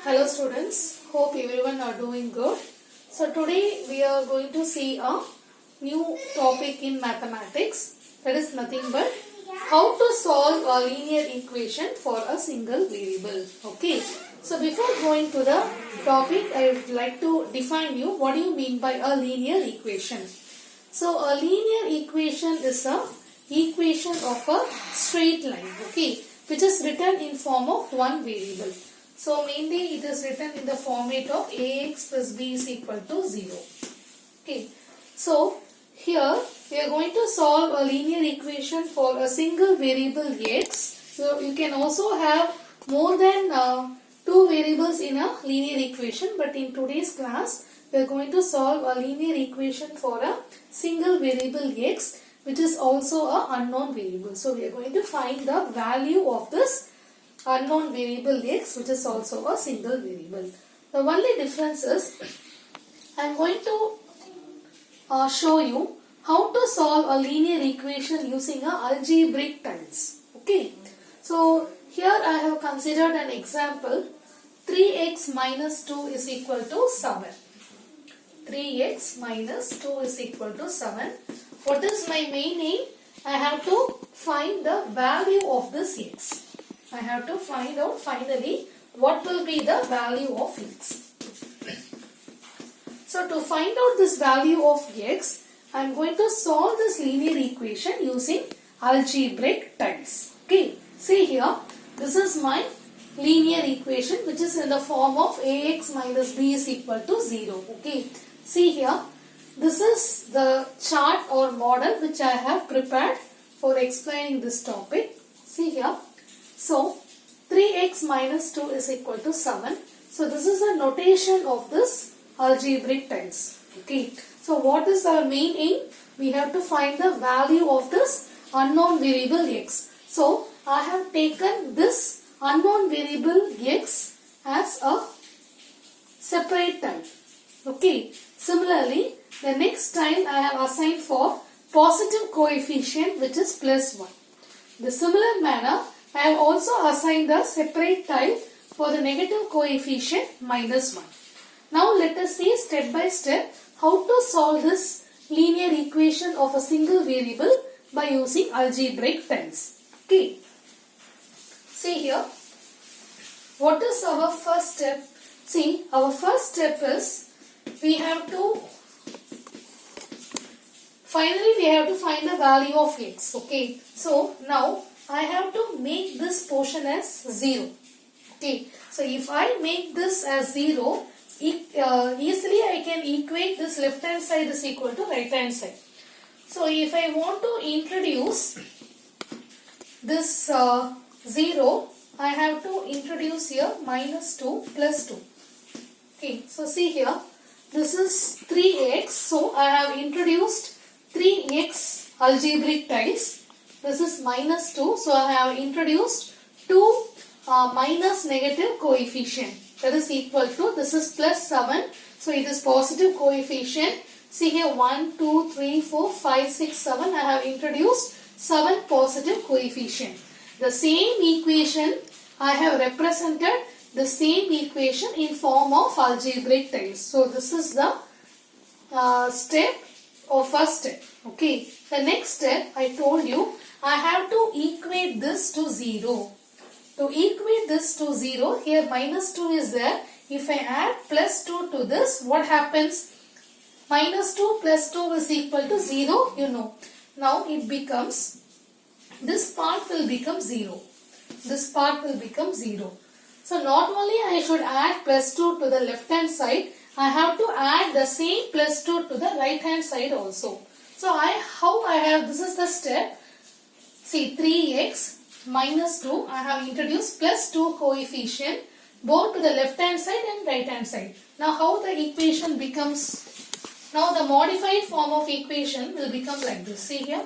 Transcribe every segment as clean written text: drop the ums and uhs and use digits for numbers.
Hello students, hope everyone are doing good. So today we are going to see a new topic in mathematics, that is nothing but how to solve a linear equation for a single variable. Okay, so before going to the topic, I would like to define you what do you mean by a linear equation. So a linear equation is a equation of a straight line, okay, which is written in form of one variable. So mainly it is written in the format of ax plus b is equal to 0. Okay. So here we are going to solve a linear equation for a single variable x. So you can also have more than two variables in a linear equation, but in today's class we are going to solve a linear equation for a single variable x, which is also a unknown variable. So we are going to find the value of this unknown variable x, which is also a single variable. The only difference is I am going to show you how to solve a linear equation using a algebraic tiles. Okay. So here I have considered an example. 3x minus 2 is equal to 7. 3x minus 2 is equal to 7. What is my main aim? I have to find the value of this x. I have to find out finally what will be the value of x. So to find out this value of x, I am going to solve this linear equation using algebraic tiles. Okay, see here, this is my linear equation which is in the form of ax minus b is equal to 0. Okay, see here, this is the chart or model which I have prepared for explaining this topic. See here. So, 3x minus 2 is equal to 7. So, this is a notation of this algebraic tiles. Okay. So, what is our main aim? We have to find the value of this unknown variable x. So, I have taken this unknown variable x as a separate tile. Okay. Similarly, the next tile I have assigned for positive coefficient, which is plus 1. The similar manner, I have also assigned a separate tile for the negative coefficient minus 1. Now let us see step by step how to solve this linear equation of a single variable by using algebraic tiles. Okay. See here. What is our first step? See, our first step is we have to find the value of x. Okay. So now I have to make this portion as 0. Okay. So if I make this as 0, easily I can equate this left hand side is equal to right hand side. So if I want to introduce this 0, I have to introduce here minus 2 plus 2. Okay. So see here, this is 3x. So I have introduced 3x algebraic tiles. This is minus 2. So I have introduced 2 minus negative coefficient. That is equal to, this is plus 7. So it is positive coefficient. See here 1, 2, 3, 4, 5, 6, 7. I have introduced 7 positive coefficient. The same equation I have represented the same equation in form of algebraic tiles. So this is the step or first step. Okay. The next step I told you, I have to equate this to 0. To equate this to 0, here minus 2 is there. If I add plus 2 to this, what happens? Minus 2 plus 2 is equal to 0, you know. Now it becomes, this part will become 0. This part will become 0. So not only I should add plus 2 to the left hand side, I have to add the same plus 2 to the right hand side also. So this is the step. See, 3x minus 2, I have introduced plus 2 coefficient both to the left hand side and right hand side. Now how the equation becomes? Now the modified form of equation will become like this. See here,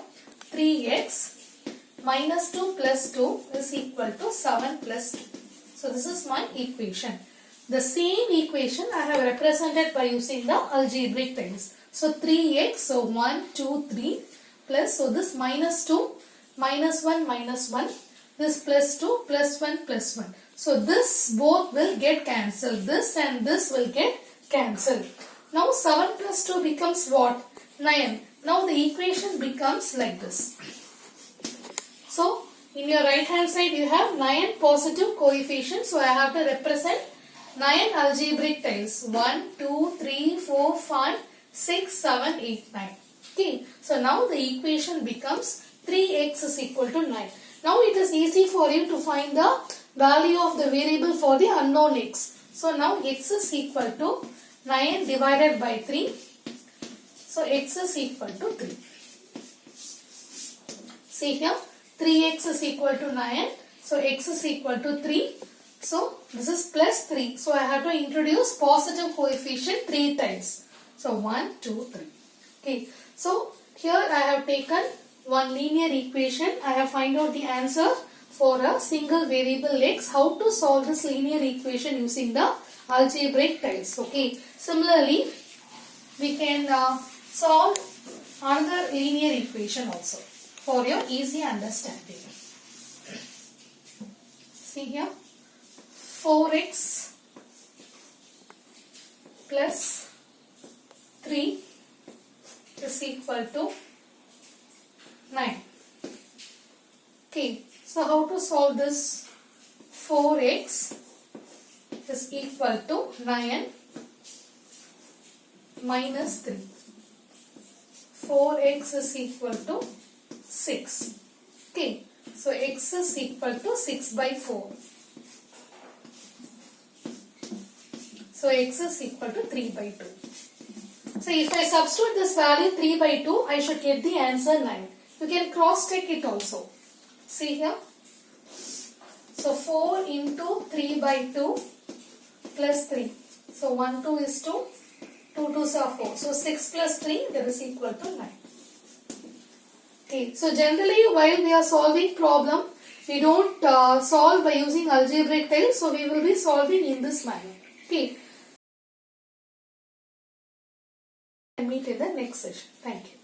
3x minus 2 plus 2 is equal to 7 plus 2. So this is my equation. The same equation I have represented by using the algebraic tiles. So 3x, so 1, 2, 3 plus, so this minus 2, minus 1, this plus 2, plus 1, plus 1. So this both will get cancelled. This and this will get cancelled. Now 7 plus 2 becomes what? 9. Now the equation becomes like this. So in your right hand side you have 9 positive coefficients. So I have to represent 9 algebraic tiles. 1, 2, 3, 4, 5, 6, 7, 8, 9. Okay. So now the equation becomes 3x is equal to 9. Now it is easy for you to find the value of the variable for the unknown x. So now x is equal to 9 divided by 3. So x is equal to 3. See here, 3x is equal to 9. So x is equal to 3. So this is plus 3. So I have to introduce positive coefficient 3 times. So 1, 2, 3. Okay. So here I have taken one linear equation. I have find out the answer for a single variable x. How to solve this linear equation using the algebraic tiles. Okay. Similarly, we can solve another linear equation also for your easy understanding. See here, 4x plus 3 is equal to 9. Okay, so how to solve this? 4x is equal to 9 minus 3. 4x is equal to 6. Okay, so x is equal to 6 by 4. So x is equal to 3 by 2. So if I substitute this value 3 by 2, I should get the answer 9. You can cross check it also. See here. So 4 into 3 by 2 plus 3. So 1, 2 is 2. 2 2s are 4. So 6 plus 3, that is equal to 9. Okay. So generally while we are solving problem, we don't solve by using algebraic tiles. So we will be solving in this manner. Okay. Meet in the next session. Thank you.